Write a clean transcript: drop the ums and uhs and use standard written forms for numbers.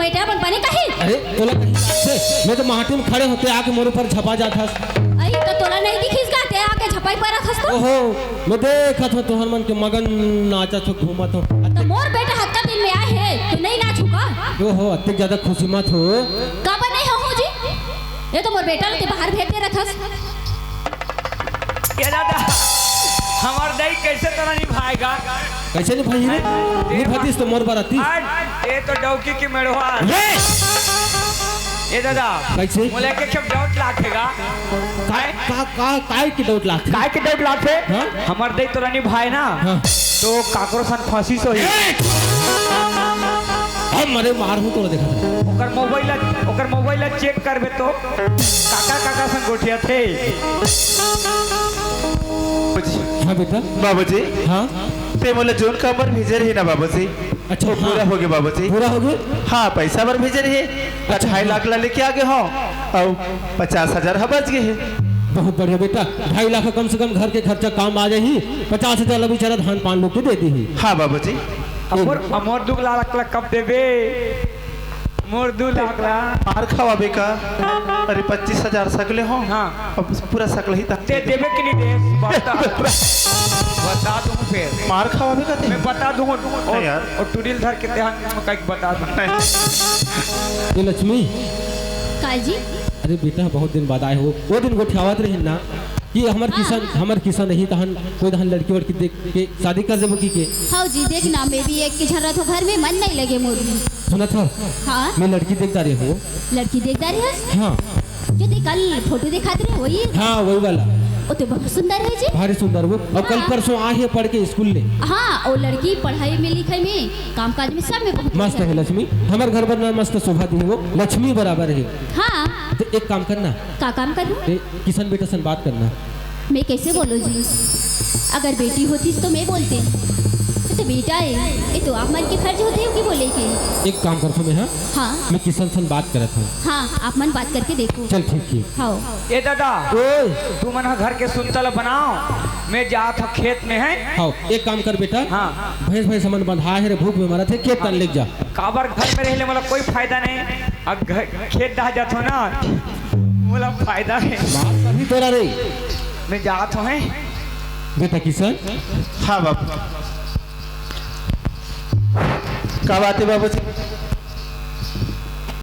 बैठे अपन पानी कहीं। अरे तोला कहीं से मैं तो माटी में खड़े होते आके मोर ऊपर झपा जाता। आई तो तोला नहीं दिखिस गाते आके झपाई पर रखस तो। ओहो मैं देखा था तोहर मन के मगन नाचा तो घूमा तो मोर बेटा हत्ता दिन में आए है तो नहीं नाचू का। ओहो अत्ते ज्यादा खुशी मत हो। कब नहीं हो जी ये तो मोर बेटा के बाहर भेज दे रखस। ये दादा हमार दही कैसे तरह निभाएगा? कैसे नहीं भाई रे निभातीस तो मोर बराती। ये तो डौकी की मेड़वा। ये दादा कैसे मोले के कब डाउट लाखेगा? काय की डाउट लाखे काय के डाउट लाखे? हाँ? हमार दही तो रानी भाई ना हाँ। तो काकरो सन फांसी सो ही हम मरे मार हूं तो देखा ओकर मोबाइल चेक करबे तो काका सन गोठिया थे। हाँ बेटा बाबूजी हाँ ते मोला जोन का बर भेजे रही ना बाबूजी। अच्छा वो पूरा हो गया बाबूजी। पूरा हो गया। हाँ पैसा बर भेजे रही 2.5 लाख ला लेके आ गए हो और 50,000 बच गए है। बहुत बढ़िया बेटा 2.5 लाख कम से कम घर के खर्चा काम आ जाही। 50,000 बेचारा धान पान लोग के दे दी। हाँ बाबूजी मोर 2 लाख कब देबे? मोर 2 लाख मार खावाबे का। अरे 25,000 सकले हो। हाँ अब पूरा सकल ही था ते देबे कि नहीं दे? बता दूं फिर मार खावाबे का मैं बता दूं यार। और टूडिल धर के ध्यान में कहीं बता दूं। ये लक्ष्मी काजी अरे बेटा बहुत दिन बाद आए हो। वो दिन गोठियावत रही ना कि हमर किसान नहीं तहन कोई तहन लड़की वड़की देख के शादी कर देबो की के। हाँ जी देखना मैं भी एक की झर्रा तो घर में मन नहीं लगे मोर भी। सुना था हाँ मैं लड़की देखता रही हो। लड़की देखता रही है हाँ जो ते कल फोटो दिखाते रहे वही। हाँ वही वाला वो तो बहुत सुंदर है जी। भारी सुंदर वो और कल परसों आ है पढ़ के स्कूल ले। हाँ वो लड़की पढ़ाई में लिखाई में काम काज में सब में बहुत मस्त है लक्ष्मी। हमारे घर पर ना मस्त शोभा दी वो लक्ष्मी बराबर है। हाँ तो एक काम करना का काम करूँ किसान बेटा से बात करना। मैं कैसे बोलूँ जी अगर बेटी होती तो मैं बोलते तो बेटा है ये तो आप मन के फर्ज होते हो कि बोले के। एक काम करता मैं हाँ मैं किसान से बात करता हूँ। हाँ आप मन बात करके देखो। चल ठीक है। हाँ ए दादा ओए तू मन घर के सुनतल बनाओ मैं जात हूँ खेत में है। हाँ एक काम कर बेटा हाँ भैंस समन बंधा है रे भूख में मरा थे खेत तन ले जा। काबर घर में रहले मतलब कोई फायदा नहीं। अब खेत दा जात हो ना मोला फायदा है। बात कभी तोरा रे मैं जात हूँ बेटा किसान। हाँ बाबू का बात है बाबूजी?